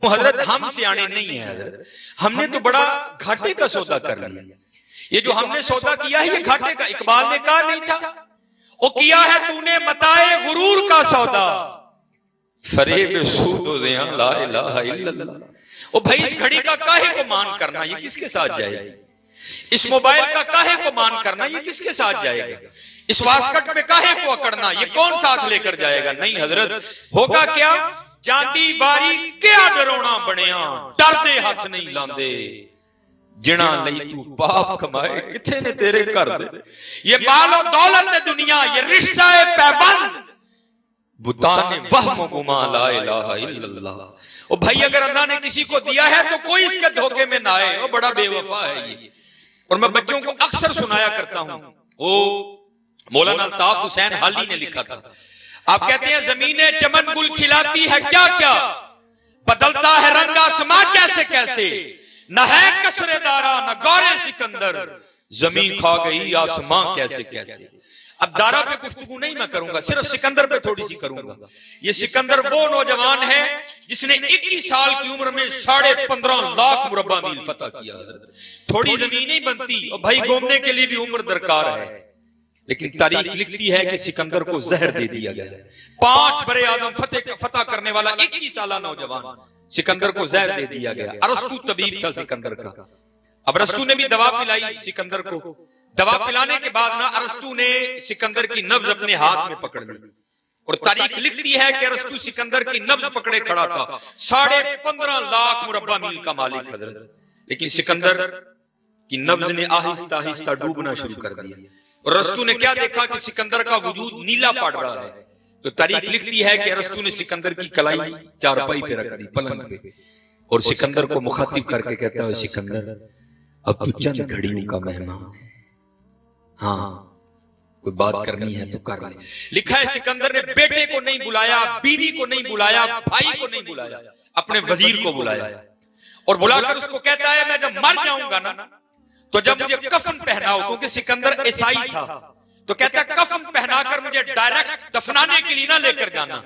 حضرت ہم سیانے نہیں ہیں حضرت، ہم نے تو بڑا گھاٹے کا سودا کر لیا. یہ جو ہم نے سودا کیا ہے یہ گھاٹے کا. اقبال نے کہا نہیں تھا وہ کیا ہے تو نے متائے غرور کا سودا، فریب سود و زیاں لا الہ الا اللہ. وہ بھائی اس گھڑی کا کاہے کو مان کرنا، یہ کس کے ساتھ جائے گا؟ اس موبائل کا کاہے کو مان کرنا، یہ کس کے ساتھ جائے گا؟ اس واسکٹ پہ کاہے کو اکڑنا، یہ کون ساتھ لے کر جائے گا؟ نہیں حضرت، ہوگا کیا؟ جاندی باری کیا ڈرونا بنیا، ڈر دے ہاتھ نہیں لاندے، جنا لئی تو باپ کمائے کتھے نے تیرے کر دے. یہ مال و دولت دنیا، یہ رشتہ پیبند، بتان وہم و گما لا الہ الا اللہ. اور بھائی اگر اللہ نے کسی کو دیا ہے تو کوئی اس کے دھوکے میں نہ آئے، وہ بڑا بے وفا ہے یہ. اور میں بچوں کو اکثر سنایا کرتا ہوں، وہ مولانا الطاف حسین حالی نے لکھا تھا. آپ کہتے ہیں زمینیں چمن گل کھلاتی ہے کیا کیا، بدلتا ہے رنگ آسماں کیسے کیسے، نہ ہے کسر دارا نہ گورے سکندر، زمین کھا گئی آسماں کیسے کیسے. اب دارا پہ گفتگو نہیں میں کروں گا، صرف سکندر پہ تھوڑی سی کروں گا. یہ سکندر وہ نوجوان ہے جس نے 21 سال کی عمر میں 15.5 لاکھ مربع میل فتح کیا. تھوڑی زمین نہیں بنتی، اور بھائی گھومنے کے لیے بھی عمر درکار ہے. لیکن تاریخ لکھتی ہے کہ سکندر کو زہر دے دیا گیا. 5 برے اعظم فتح کرنے والا 21 سالہ نوجوان، سکندر کو زہر دے دیا گیا. ارسطو طبیب تھا سکندر کا. اب ارسطو نے بھی دوا پلائی سکندر کو. دوا پلانے کے بعد نا ارسطو نے سکندر کی نبض اپنے ہاتھ میں پکڑ لی. اور تاریخ لکھتی ہے کہ ارسطو سکندر کی نبض پکڑے کھڑا تھا. 15.5 لاکھ مربع میل کا مالک حضرت. لیکن سکندر کی نبض نے آہستہ آہستہ ڈوبنا شروع کر دیا. اور ارسطو نے کیا دیکھا کہ سکندر کا وجود نیلا پڑ رہا ہے. تو تاریخ لکھتی ہے کہ ارسطو نے سکندر کی کلائی چارپائی پہ رکھ دی، پلنگ پہ، اور سکندر کو مخاطب کر کے کہتا ہے سکندر اب تو چند گھڑیوں کا مہمان ہے، ہاں کوئی بات کرنی ہے تو کر لے. لکھا ہے سکندر نے بیٹے کو نہیں بلایا، بیوی کو نہیں بلایا، بھائی کو نہیں بلایا، اپنے وزیر کو بلایا. اور بلا کر اس کو کہتا ہے میں جب مر جاؤں گا نا تو جب مجھے کفن پہناؤ، کیونکہ سکندر عیسائی تھا، تو کہتا ہے کفن پہنا کر مجھے ڈائریکٹ دفنانے کے لیے نہ لے کر جانا،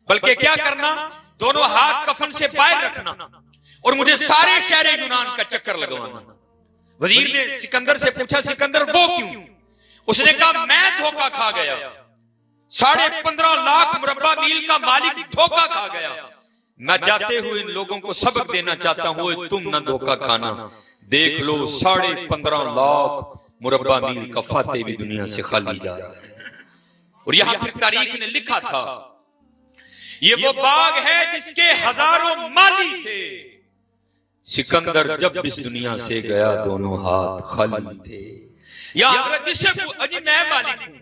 بلکہ کیا کرنا، دونوں ہاتھ کفن سے باہر رکھنا اور مجھے سارے شہر یونان کا چکر لگوانا. وزیر نے سکندر سے پوچھا سکندر وہ کیوں؟ اس نے کہا میں دھوکہ کھا گیا، 15.5 لاکھ مربع میل کا مالک دھوکہ کھا گیا. میں جاتے ہوئے ان لوگوں کو سبق دینا چاہتا ہوں، تم نہ دھوکہ کھانا. دیکھ لو 15.5 لاکھ مربع میل کا فاتح بھی دنیا سے خالی جا رہا ہے. اور یہاں پھر تاریخ نے لکھا تھا یہ وہ باغ ہے جس کے ہزاروں مالی تھے، سکندر جب اس دنیا سے گیا دونوں ہاتھ خالی تھے. یا حضرت جس سے اجی میں مالک ہوں.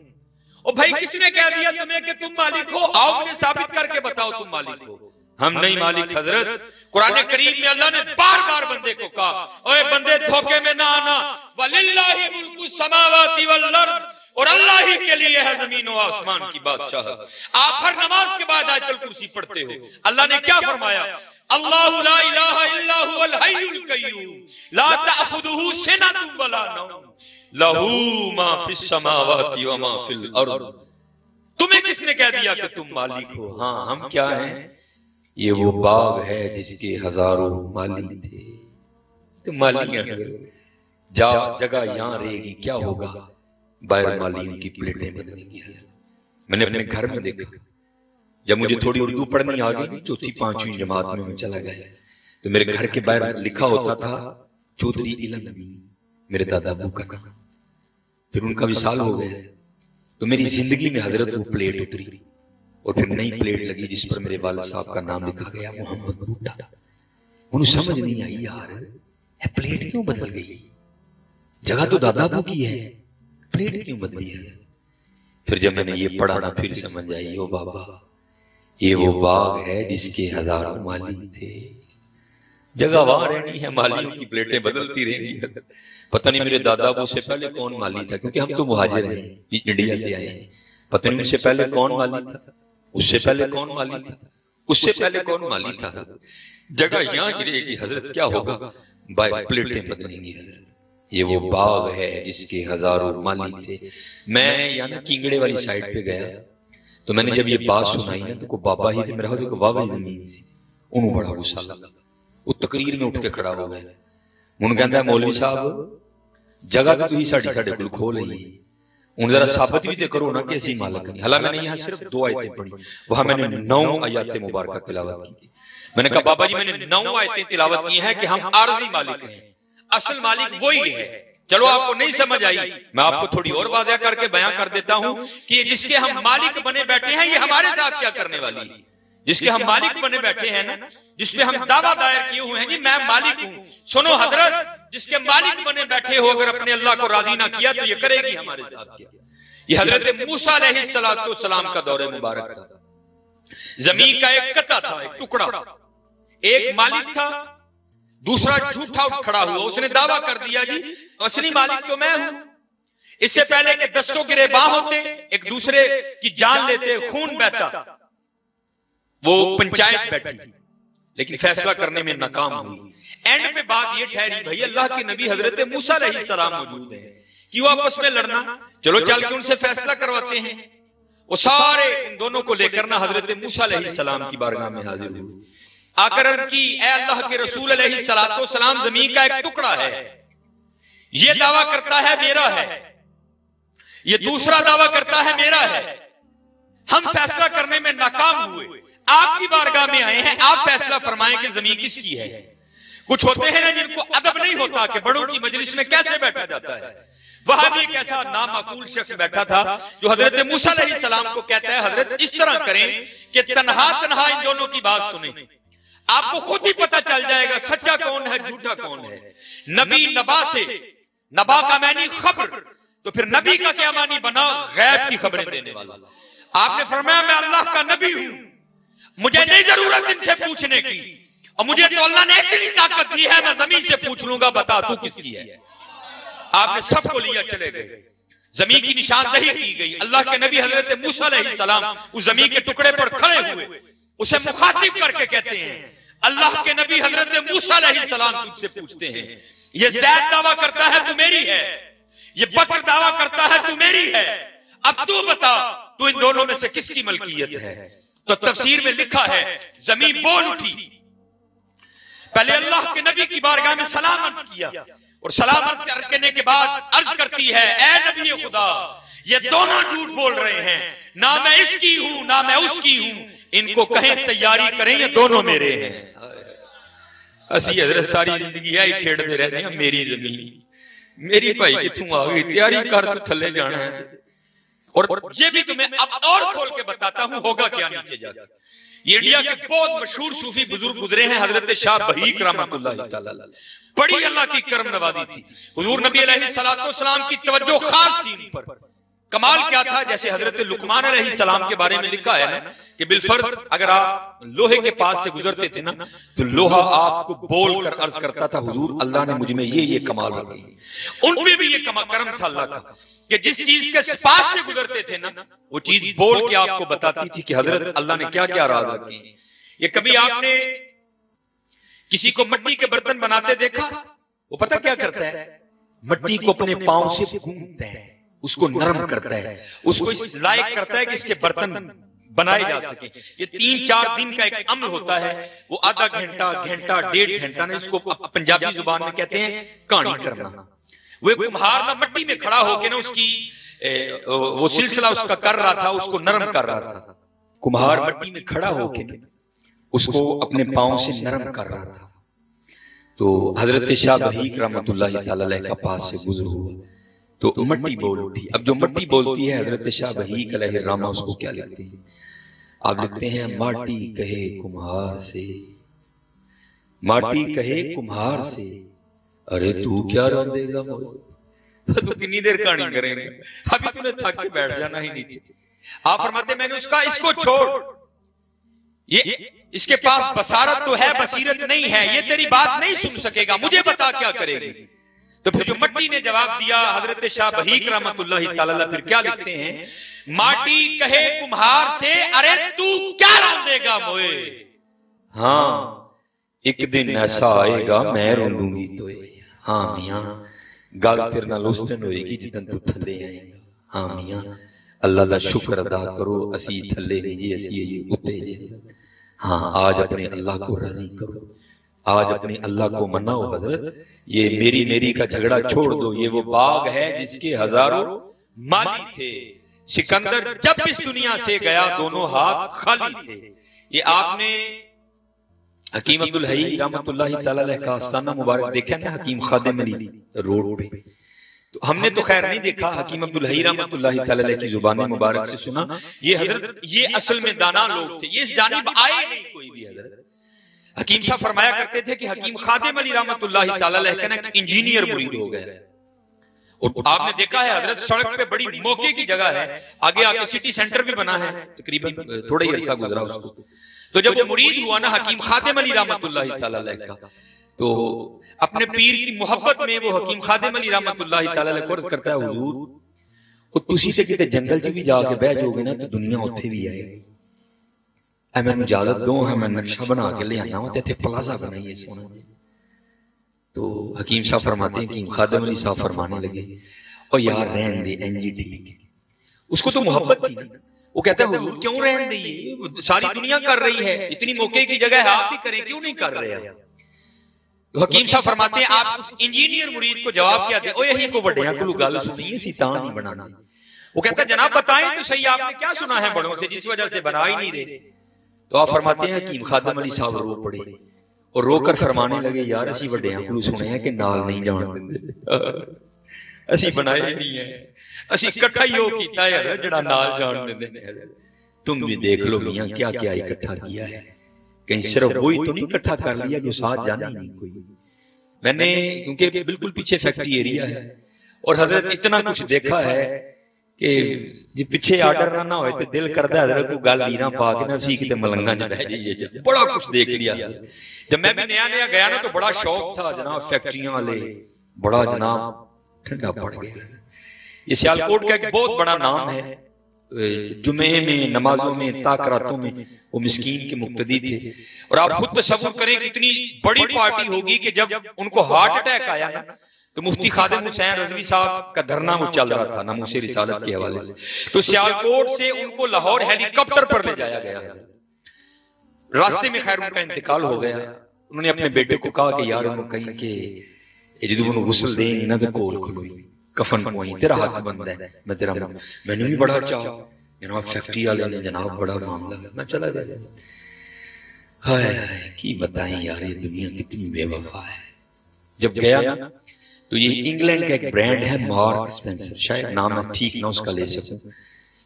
اور بھائی کس نے کہہ دیا تمہیں کہ تم مالک ہو؟ آؤ مجھے ثابت کر کے بتاؤ تم مالک ہو. ہم نہیں مالک حضرت. قرآن کریم میں اللہ نے بار بار بندے کو کہا اوے بندے دھوکے میں نہ آنا، وَلِلَّهِ مُلْكُ السَّمَاوَاتِ وَالْأَرْضِ، اور اللہ ہی کے لیے ہے زمین و آسمان کی بادشاہت. آپ ہر نماز کے بعد آیت الکرسی پڑھتے ہو. اللہ نے کیا فرمایا؟ اللہ لا الہ الا هو الحی القیوم لا تأخذہ سنۃ ولا نوم لہ ما فی السماوات وما فی الارض. تمہیں کس نے کہہ دیا کہ تم مالک ہو؟ ہاں ہم کیا ہیں؟ یہ وہ باغ ہے جس کے ہزاروں مالی تھے. تم مالی ہیں، جگہ یہاں رہے گی کیا ہوگا؟ باہر مالیوں کی پلیٹیں بدلیں گی. میں نے اپنے گھر میں دیکھا جب مجھے تھوڑی اردو پڑھنی آ گئی، 4th 5ویں جماعت میں چلا گیا، تو میرے گھر کے باہر لکھا ہوتا تھا چودھری علم نبی، میرے دادا ابو کا نام. پھر ان کا وصال ہو گیا تو میری زندگی میں حضرت وہ پلیٹ اتری اور پھر نئی پلیٹ لگی جس پر میرے والد صاحب کا نام لکھا گیا محمد بوٹا. انہیں سمجھ نہیں آئی یار یہ پلیٹ کیوں بدل گئی، جگہ تو دادا ابو کی ہے، پلیٹ کیوں بدلی ہے؟ پھر جب میں نے یہ پڑھا نا پھر سمجھ آئی او بابا یہ وہ باغ ہے جس کے ہزاروں مالی تھے. جگہ وہاں رہنی ہے، مالیوں کی پلیٹیں بدلتی رہیں گی. پتہ نہیں میرے دادا ابو سے پہلے کون مالی تھا، کیونکہ ہم تو مہاجر ہیں، انڈیا سے آئے ہیں. پتہ نہیں ان سے پہلے کون مالی تھا، اس سے پہلے کون مالی تھا، اس سے پہلے کون مالی تھا. جگہ یہاں گرے گی حضرت، کیا ہوگا؟ پلیٹیں بدلیں گی حضرت. یہ وہ باغ ہے جس کے ہزاروں مالی تھے. میں یعنی کینگڑے والی سائڈ پہ گیا تو میں نے جب یہ بات سنائی نا تو کو بابا ہی تھے، میرا ہو جو کہ بابا ہی زمین سی انہوں بڑا غصہ لگا. وہ تقریر میں اٹھ کے کھڑا ہو گیا. ہن کہندا مولوی صاحب جگہ تو تسی ساڈے کول کھو لئی, ہن ذرا ثابت بھی تے کرو نا کہ اسی مالک نہیں. حالانکہ میں نے یہاں صرف 2 آیتیں پڑھی, وہاں میں نے 9 آیات مبارکہ تلاوت کی تھی. میں نے کہا بابا جی میں نے 9 آیتیں تلاوت کی ہیں کہ ہم عارضی مالک ہیں, اصل مالک وہی ہے. چلو آپ کو نہیں سمجھ آئی, میں آپ کو تھوڑی اور واضح کر کے بیان کر دیتا ہوں کہ جس کے ہم مالک بنے بیٹھے ہیں یہ ہمارے ساتھ کیا کرنے والی ہے. جس کے ہم مالک بنے بیٹھے ہیں نا, جس پہ ہم دعویٰ دائر کیے ہوئے ہیں جی میں مالک ہوں, سنو حضرت جس کے مالک بنے بیٹھے ہو اگر اپنے اللہ کو راضی نہ کیا تو یہ کرے گی ہمارے ساتھ کیا. یہ حضرت موسیٰ علیہ السلام کا دور مبارک تھا. زمین کا ایک قطعہ تھا, ایک ٹکڑا, ایک مالک تھا, دوسرا جھوٹا اٹھ کھڑا ہوا, اس نے دعویٰ کر دیا جی اصلی مالک تو میں ہوں. اس سے پہلے کہ دستوں گریباں ہوتے, ایک دوسرے کی جان لیتے, خون بہتا, وہ پنچایت بیٹھی لیکن فیصلہ کرنے میں ناکام ہوئی. اینڈ پہ بات یہ ٹھہری بھائی اللہ کے نبی حضرت موسیٰ علیہ السلام موجود ہیں, کیوں آپس میں لڑنا, چلو چل کے ان سے فیصلہ کرواتے ہیں. وہ سارے ان دونوں کو لے کر نہ حضرت موسیٰ علیہ السلام کی بارگاہ میں حاضر ہوئے. آ کر ان کی اے اللہ کے رسول علیہ السلام زمین کا ایک ٹکڑا ہے, یہ دعویٰ کرتا ہے میرا ہے, یہ دوسرا دعویٰ کرتا ہے میرا ہے, ہم فیصلہ کرنے میں ناکام ہوئے, آپ کی بارگاہ میں آئے ہیں, آپ فیصلہ فرمائیں کہ زمین کس کی ہے. کچھ ہوتے ہیں نا جن کو ادب نہیں ہوتا کہ بڑوں کی مجلس میں کیسے بیٹھا جاتا ہے. وہاں بھی ایک ایسا نامعقول شخص بیٹھا تھا جو حضرت موسیٰ علیہ السلام کو کہتا ہے حضرت اس طرح کریں کہ تنہا ان دونوں کی بات سنیں, آپ کو خود ہی پتہ چل جائے گا سچا کون ہے جھوٹا کون ہے. نبی نبا سے, نبا کا معنی خبر, تو پھر نبی کا کیا معنی بنا, غیب کی خبریں دینے والا. آپ نے فرمایا میں اللہ کا نبی ہوں, مجھے نہیں ضرورت ان سے پوچھنے کی, اور مجھے تو اللہ نے اتنی طاقت دی ہے میں زمین سے پوچھ لوں گا بتا تو کس کی ہے. آپ نے سب کو لیا چلے گئے, زمین کی نشاندہی کی گئی. اللہ کے نبی حضرت موسیٰ علیہ السلام اس زمین کے ٹکڑے پر کھڑے ہوئے, اسے مخاطب کر کے کہتے ہیں اللہ کے نبی حضرت موسیٰ علیہ السلام تجھ سے پوچھتے ہیں یہ زید دعویٰ کرتا ہے تو میری ہے, یہ بکر دعویٰ کرتا ہے تو میری ہے, اب تو بتا تو ان دونوں میں سے کس کی ملکیت ہے. تو تفسیر میں لکھا ہے زمین بول اٹھی, پہلے اللہ کے نبی کی بارگاہ میں سلام عرض کیا, اور سلام عرض کرنے کے بعد عرض کرتی ہے اے نبی خدا یہ دونوں جھوٹ بول رہے ہیں, نہ میں اس کی ہوں نہ میں اس کی ہوں, ان کو کہیں تیاری کریں یہ دونوں میرے ہیں. اسی حضرت ساری زندگی ہے کھیڑتے رہتے ہیں میری زمین میری بھائی کتوں آ گئی, تیاری کر تو تھلے جانا ہے. اور یہ بھی تمہیں اب اور کھول کے بتاتا ہوں ہوگا کیا نیچے جا کر. یہ انڈیا کے بہت مشہور صوفی بزرگ گزرے ہیں حضرت شاہ بہیق رحمۃ اللہ تعالی, بڑی اللہ کی کرم نوازی تھی. حضور نبی علیہ السلام کی توجہ خاص تھی ان پر. کمال کیا تھا, جیسے حضرت لقمان علیہ السلام کے بارے میں لکھا ہے نا کہ بالفرض اگر آپ لوہے کے پاس سے گزرتے تھے نا تو لوہا آپ کو بول کر عرض کرتا تھا حضور اللہ نے مجھ میں یہ کمال رکھی. ان پہ بھی یہ کرم تھا اللہ کا کہ جس چیز کے پاس سے گزرتے تھے نا وہ چیز بول کے آپ کو بتاتی تھی کہ حضرت اللہ نے کیا کیا راز رکھی. یہ کبھی آپ نے کسی کو مٹی کے برتن بناتے دیکھا, وہ پتہ کیا کرتا ہے, مٹی کو اپنے پاؤں سے گھومتا ہے, اس کو نرم کرتا ہے, اس کو اس لائق کرتا ہے کہ اس کے برتن بنائے جا سکیں. یہ 3-4 دن کا ایک عمل ہوتا ہے, وہ آدھا گھنٹہ 1.5 گھنٹہ نے اس کو پنجابی زبان میں کہتے ہیں کہانی کرنا. وہ کمہار نہ مٹی میں کھڑا ہو کے نا اس کی وہ سلسلہ اس کا کر رہا تھا, اس کو نرم کر رہا تھا. کمہار مٹی میں کھڑا ہو کے اس کو اپنے پاؤں سے نرم کر رہا تھا. تو حضرت شاہ بہیق رحمۃ اللہ تعالی علیہ کا پاس سے گزر ہوا تو مٹی بول اٹھی. اب جو مٹی بولتی ہے حضرت شاہ بہیق علیہ الرحمہ اس کو کیا لکھتے ہیں, آپ لکھتے ہیں ماٹی کہے کمہار سے, ماٹی کہے کمہار سے, ارے تو کیا روندے گا تو کتنی دیر کہانی کریں گے, ابھی تو نے تھک کے بیٹھ جانا ہی نیچے. آپ فرماتے میں نے اس کا اس کو چھوڑ, یہ اس کے پاس بصارت تو ہے بصیرت نہیں ہے, یہ تیری بات نہیں سن سکے گا, مجھے بتا کیا کرے گی. تو پھر جو مٹی نے جواب دیا حضرت شاہ بہیق رحمۃ اللہ تعالی پھر کیا لکھتے ہیں, ماٹی کہے کمہار سے ارے تو کیا روندے گا موئے, ہاں ایک دن ایسا آئے گا میں روندوں گی تو, ہاں میاں گل پھر نہ لوستن ہوئے گی جدن تو تھلے آئے گا. ہاں میاں اللہ دا شکر ادا کرو اسی تھلے نہیں جی اسی یہ اتے جی. ہاں آج اپنے اللہ کو راضی کرو, آج اپنے اللہ کو مناؤ حضرت، یہ میری کا جھگڑا چھوڑ دو، یہ وہ باغ ہے جس کے ہزاروں مالی تھے، سکندر جب اس دنیا سے گیا دونوں ہاتھ خالی تھے۔ یہ آپ نے حکیم عبدالحی رحمت اللہ تعالی علیہ کا آستانہ مبارک دیکھا نا، حکیم خادم علی روڈ پہ؟ تو ہم نے تو خیر نہیں دیکھا، حکیم عبدالحی رحمت اللہ تعالی علیہ کی زبان مبارک سے سنا۔ یہ حضرت یہ اصل میں دانا لوگ تھے، یہ اس جانب آئے نہیں کوئی بھی حضرت۔ حکیم صاحب فرمایا کرتے تھے کہ حکیم خادم علی رحمت اللہ تعالی علیہ کا ایک انجینئر مرید ہو گیا، اور آپ نے دیکھا ہے حضرت سڑک پہ بڑی موقع کی جگہ ہے، آگے آ کے سٹی سینٹر بھی بنا ہے، تقریباً تھوڑا ہی عرصہ گزرا اس کو۔ تو جب وہ مرید ہوا نا حکیم خادم علی رحمت اللہ تعالی علیہ کا، تو اپنے پیر کی محبت میں وہ حکیم خادم علی رحمت اللہ تعالی علیہ کو عرض کرتا ہے، حضور وہ تسی تے کتے جنگل چ بھی جا کے بیٹھ جاؤ گے نا تو دنیا اوتھے بھی آئے گی، اے میں اجازت دو ہے میں نقشہ بنا کے لے آنا ہوں تے پلازا بنائیے سونا۔ تو حکیم صاحب فرماتے ہیں کہ خادم علی صاحب فرمانے لگے، اور یار رہن دے این جی ٹھیک ہے، اس کو تو محبت تھی، وہ کہتا ہے حضور کیوں رہن دئیے، ساری دنیا کر رہی ہے، اتنی موقع کی جگہ ہے آپ بھی کریں، کیوں نہیں کر رہے ہیں؟ تو حکیم صاحب فرماتے ہیں آپ اس انجینئر مرید کو جواب کیا دیں، او یہی کو بڑھیاں کو گل سنی ہے سیتان نہیں بنانا۔ وہ کہتا ہے جناب بتائیں تو صحیح آپ نے کیا سنا ہے بڑوں سے جس وجہ سے بنا ہی نہیں رہے؟ تو آپ فرماتے ہیں حکیم خادم علی صاحب رو پڑے اور رو کر فرمانے لگے، یار اسی وڈیاں کو سنے ہیں کہ نال نہیں جان دے، اسی بنائے ہی نہیں ہے، اسی اکٹھا ہی ہو کیتا ہے جڑا نال جان دے۔ تم بھی دیکھ لو میاں کیا کیا اکٹھا کیا ہے، کہیں صرف وہی تو نہیں اکٹھا کر لیا جو ساتھ جانا ہی نہیں کوئی۔ میں نے کیونکہ بالکل پیچھے فیکٹری ایریا ہے اور حضرت اتنا کچھ دیکھا ہے کہ جی پیچھے آرڈر نہ ہوئے تو دل کرتا ہے حضرت کو گل لینا پا کے نہ سی کتے ملنگا جا رہ جائیے، بڑا کچھ دیکھ لیا۔ جب میں بھی نیا نیا گیا نا تو بڑا شوق تھا جناب فیکٹریاں والے، بڑا جناب ٹھنڈا پڑ گیا۔ یہ سیالکوٹ کا ایک بہت بڑا نام ہے، جمعے میں نمازوں میں تاکراتوں میں وہ مسکین کے مقتدی تھے، اور آپ خود تصور کریں کتنی بڑی پارٹی ہوگی کہ جب ان کو ہارٹ اٹیک آیا نا تو مفتی خادم حسین رضوی صاحب کا دھرنا وہ چل رہا تھا ناموس رسالت کے حوالے سے، تو سیالکوٹ سے ان کو لاہور ہیلی کاپٹر پر لے جایا گیا۔ راستے میں خیر ان کا انتقال ہو گیا، انہوں نے اپنے بیٹے کو کہا کہ یار انہوں کہیں کہ جدو انہوں غسل دیں گے نا تو کول کھلوئی کفن پوئیں تیرا حق بند ہے، میں تیرا میں نے بھی بڑا چاہا جناب فیکٹری والے نے جناب بڑا معاملہ میں چلا گیا۔ ہائے کی بتائیں یار یہ دنیا کتنی بے وفا ہے۔ جب گیا تو یہ انگلینڈ کا ایک برانڈ ہے مارک سپینسر، شاید نام میں ٹھیک نہ اس کا لے سکوں،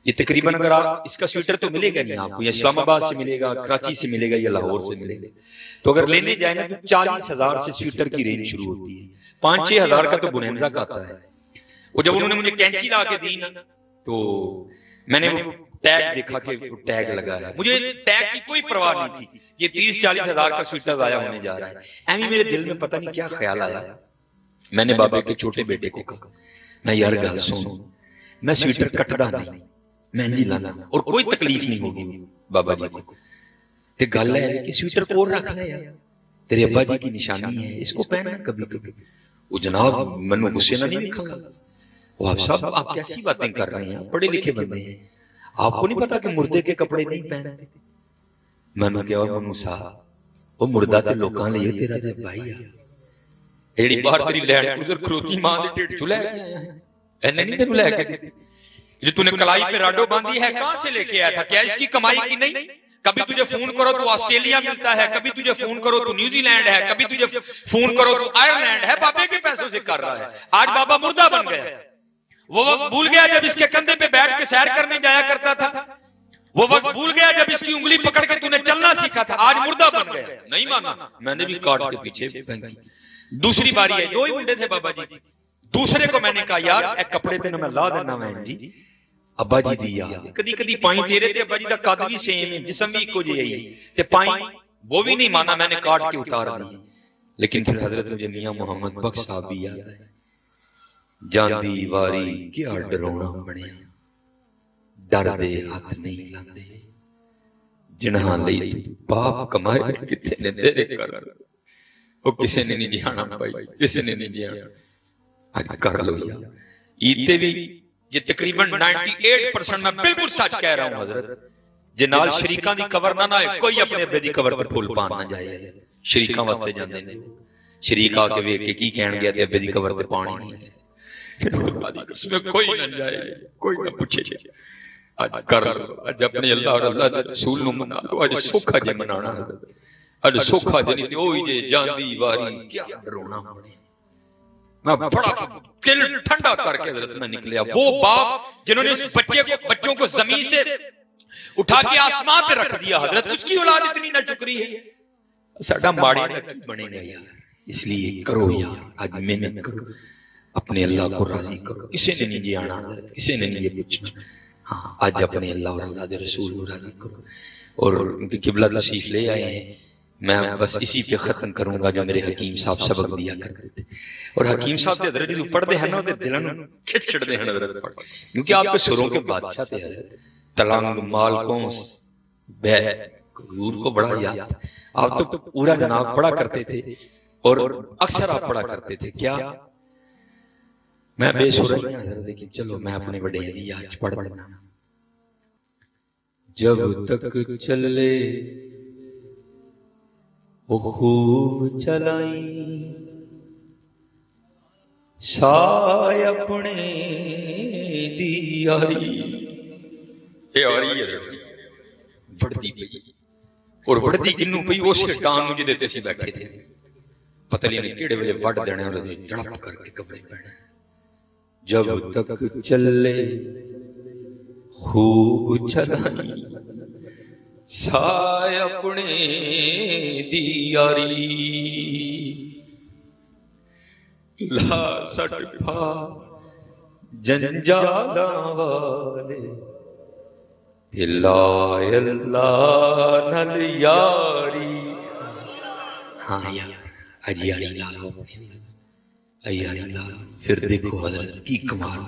یہ تقریباً اگر آپ اس کا سویٹر تو ملے گا نہیں آپ کو، یا اسلام آباد سے ملے گا، کراچی سے ملے گا، یا لاہور سے ملے گا، تو اگر لینے جائیں نا تو 40,000 سے سویٹر کی رینج شروع ہوتی ہے، 5-6 ہزار کا تو بونینزا کا آتا ہے۔ وہ جب انہوں نے مجھے کینچی لا کے دی نا تو میں نے ٹیگ دیکھا کہ ٹیگ لگا ہے، مجھے ٹیگ کی کوئی پرواہ نہیں تھی، یہ 30-40 ہزار کا سویٹر ضائع ہونے جا رہا ہے۔ ایویں میرے دل میں پتہ نہیں کیا خیال آیا، میں نے بابے کے چھوٹے بیٹے کو کہا میں یار گل سن، میں سویٹر کٹدا نہیں، مہندی لانا اور کوئی تکلیف نہیں ہوگی بابا جی کو، تے گل ہے کہ سویٹر کو رکھ لے یار، تیرے ابا جی کی نشانی ہے، اس کو پہننا کبھی کبھی۔ وہ جناب منو غصے نہ نہیں لکھا، وہ آپ صاحب آپ کیسی باتیں کر رہے ہیں، پڑھے لکھے بندے ہیں، آپ کو نہیں پتا کہ مردے کے کپڑے نہیں پہنتے؟ میں نے کہا اور منو صاحب وہ مردہ تے لوکاں لئے تیرا تے بھائی آ ایڑی بار تیری لینڈ کروزر کھلوتی ماں دے ٹیڑ چلے گیا اینے نہیں تینوں لے کے دیتی، جو تو نے کلائی پہ راڈو باندھی ہے کہاں سے لے کے آیا تھا؟ کیا اس کی کمائی کی نہیں؟ کبھی تجھے فون کرو تو آسٹریلیا ملتا ہے، کبھی تجھے فون کرو تو نیوزی لینڈ ہے، کبھی تجھے فون کرو تو آئرلینڈ ہے، بابے کے پیسوں سے کر رہا ہے۔ آج بابا مردہ بن گیا، وہ وقت بھول گیا جب اس کے کندھے پہ بیٹھ کے سیر کرنے جایا کرتا تھا، وہ وقت بھول گیا جب اس کی انگلی پکڑ کے تو نے چلنا سیکھا تھا، آج مردہ بن گیا۔ نہیں مانا، میں نے بھی کاٹ کے پیچھے پھینکی۔ دوسری باری ہے، دو ہی منڈے تھے بابا جی، دوسرے کو میں نے کہا یار اے کپڑے تے میں لا دینا میں جی ابا جی دی یاد کدی کدی پائیں تیرے تے ابا جی دا قد بھی سیم ہے، جسم بھی کو جی تے پائیں وہ بھی نہیں مانا، میں نے کاٹ کے اتار دی۔ لیکن پھر حضرت مجھے میاں محمد بخش صاحب بھی یاد ہے، جاندی واری کیا ڈرونا بنیا، ڈر دے ہاتھ نہیں لاندے، جنہاں لئی باپ کمائے کتنے نے تیرے کر، وہ کسی نے نہیں جانا پائی، کسی نے نہیں جانا کر لو یا ایتے بھی یہ تقریباً 98% میں بالکل سچ کہہ رہا ہوں حضرت، جنال شریکاں دی کور نہ نہ کوئی اپنے ابے دی کور پر پھول پان نہ جائے، ਸ਼ਰੀਕਾਂ ਵਾਸਤੇ ਜਾਂਦੇ ਨੇ, ਸ਼ਰੀਕ ਆ ਕੇ ਵੇਖ ਕੇ ਕੀ ਕਹਿਣਗੇ ਤੇ ਅੱਬੇ ਦੀ ਕਬਰ ਤੇ ਪਾਣੀ ਨਹੀਂ ਹੈ, کوئی نہ جائے کوئی نہ پوچھے اج کر اج اپنے اللہ اور اللہ دے رسول نو منا لو، اج سوکھا جے منانا، اج سوکھا جے نہیں تے اوہی جے جاندی واری کیا ڈرونا پڑے۔ میں بڑا دل ٹھنڈا کر کے حضرت میں نکلیا، وہ باپ جنہوں نے اس بچوں کو زمین سے اٹھا کے آسمان پہ رکھ دیا، حضرت اس کی اولاد اتنی نہ شکری ہے، ساڈا ماڑی نہ کی بنے گا یار، اس لیے کرو یار، اج محنت کرو، اپنے اللہ کو راضی کرو، کسی نے نہیں جی آنا، کسی نے نہیں یہ پوچھنا، ہاں آج اپنے اللہ اور اللہ دے رسول کو راضی کرو۔ اور کیونکہ قبلہ تشریف لے آئے ہیں، میں بس اسی پہ ختم کروں گا جو میرے حکیم صاحب سبق دیا کرتے تھے، اور حکیم صاحب تے حضرت جو پڑھتے ہیں نا تے دلوں کھچڑتے ہیں حضرت پڑھ، کیونکہ آپ کے سروں کے بادشاہ تھے حضرت، تلنگ مالکوں بے حضور کو بڑا یاد، آپ تو پورا جناب پڑھا کرتے تھے، اور اکثر آپ پڑھا کرتے تھے کیا، میں بے سر نہیں حضرت، لیکن چلو میں اپنے بڑے دی آج پڑھ پڑھنا۔ جب تک چلے وہ خوب چلائی سائے اپنے دی یاری، اے آری ہے بڑھتی پئی، اور بڑھتی کنوں پئی اس شیطان نوں جدے تے اسی بیٹھے تھے، پتہ نہیں کیڑے ویلے وڈ دینا اور اسی جڑپ کر کے کپڑے پہنے۔ جب تک چلے خوب چلائی سائے اپنے دی یاری، لا سٹ پا جنجالاں والے لائے اللہ نل یاری، ہاں یار اجیاری لالو ایاری لال، پھر دیکھو حضرت کی کمال،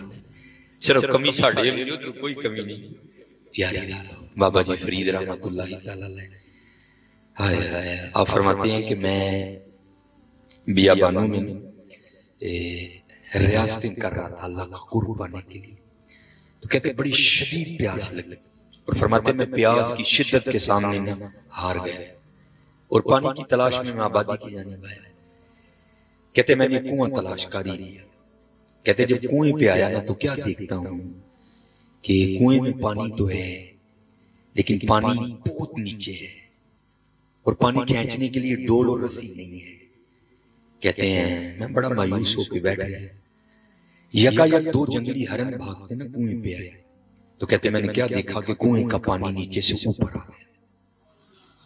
صرف کمی ساڑھے جو تو کوئی کمی نہیں، یاری لالو بابا جی فرید رحمت اللہ تعالیٰ علیہ، آپ فرماتے ہیں کہ میں بیابانوں میں ریاستیں کر رہا تھا اللہ کا قرب پانے کے لیے، تو کہتے ہیں بڑی شدید پیاس لگی، اور فرماتے ہیں میں پیاس کی شدت کے سامنے نہ ہار گیا، اور پانی کی تلاش میں آبادی کی جانب آیا، کہتے میں نے کنواں تلاش کاری لیا، کہتے جب کنویں پہ آیا نا تو کیا دیکھتا ہوں کہ کنویں میں پانی تو ہے لیکن پانی بہت نیچے ہے، اور پانی کھینچنے کے لیے ڈول اور رسی نہیں ہے، کہتے ہیں میں بڑا مایوس ہو کے بیٹھ گیا، یکا یک دو جنگلی ہرن بھاگتے نا کنویں پہ آئے، تو کہتے میں نے کیا دیکھا کہ کنویں کا پانی نیچے سے اوپر آ گیا،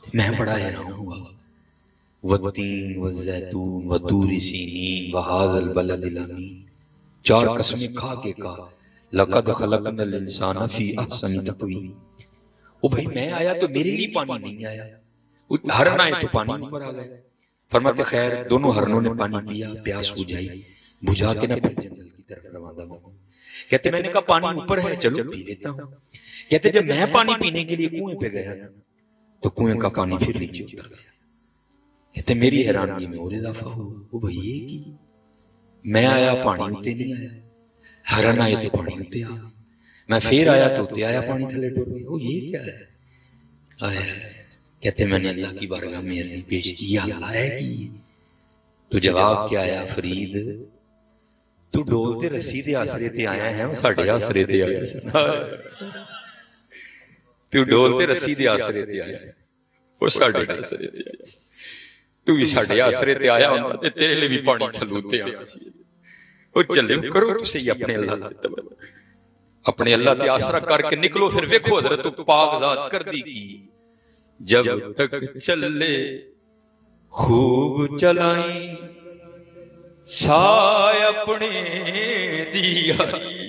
میں بڑا حیران ہوا، والتین والزیتون وطور سینین وہذا البلد الامین، چار قسمیں کھا کے کہا لقد خلقنا الانسان فی احسن تقویم، وہ بھائی میں آیا تو میرے لیے پانی نہیں آیا، ہرن آئے تو پانی اوپر آ گئے، فرماتے خیر دونوں ہرنوں نے پانی پیا، پیاس بجھائی، بجھا کے نہ پھر جنگل کی طرف روانہ ہوا، کہتے میں نے کہا پانی اوپر ہے چلو پی لیتا ہوں، کہتے جب میں پانی پینے کے لیے کنویں پہ گیا تو کنویں کا پانی پھر نیچے اتر گیا، کہتے میری حیرانگی میں اور اضافہ ہوا، وہ بھائی یہ کی میں آیا پانی ہوتے نہیں آیا، ہرن آئے تو پانی ہوتے آ، میں پھر آیا تو ہوتے آیا پانی تھلے ٹور گیا، وہ یہ کیا ہے آیا، کہتے میں نے اللہ کی بارگاہ میں عرضی پیش کی یا اللہ ہے کی، تو جواب کیا آیا فرید تو ڈولتے رسی دے آسرے تے آیا ہے وہ ساڑھے آسرے تے آیا، تو ڈولتے رسی دے آسرے تے آیا وہ ساڑھے آسرے تے آیا، تو بھی ساڑھے آسرے تے آیا ہونا تے تیرے لئے بھی پانی چھلوتے آیا، وہ چلے کرو تو صحیح اپنے اللہ اپنے اللہ تے آسرہ کر کے نکلو، پھر ویکھو حضرت تو پاک ذات کر دی کی، جب تک چلے خوب چلائیں سائے اپنے دیاری،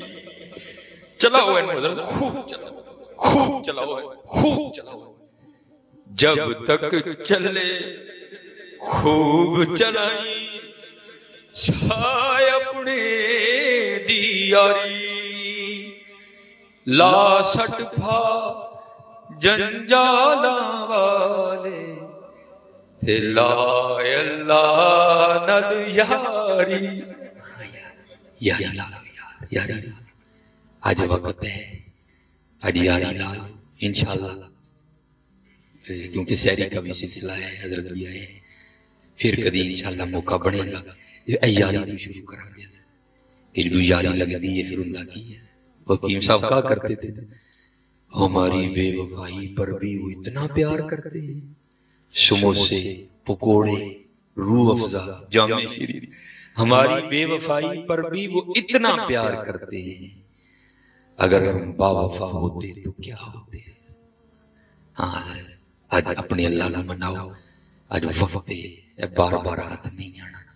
چلاؤ ہے حضرت خوب چلاؤ، خوب چلاؤ، خوب چلاؤ، جب تک چلے خوب چلائیں سائے اپنے دیاری، لا سٹ پھا جنجالاں والے تھے لائے اللہ نل یاری، یاری لالو یاری لالو، آج وقت ہے آج یاری لالو انشاءاللہ، کیونکہ سحری کا بھی سلسلہ ہے، حضرت بھی آئے ہیں، پھر کدی انشاءاللہ موقع بنے گا یاری تو شروع کرا دیا ایک دو یاری لگتی ہے پھر اللہ کی ہے حکیم صاحب کہا کرتے تھے ہماری بے وفائی پر بھی وہ اتنا پیار کرتے ہیں سموسے پکوڑے روح افزا جامع شیرین ہماری بے وفائی پر بھی وہ اتنا پیار کرتے ہیں اگر ہم با وفا ہوتے تو کیا ہوتے ہاں آج اپنے اللہ نہ مناؤ آج وقت ہے بار بار ہاتھ نہیں آنا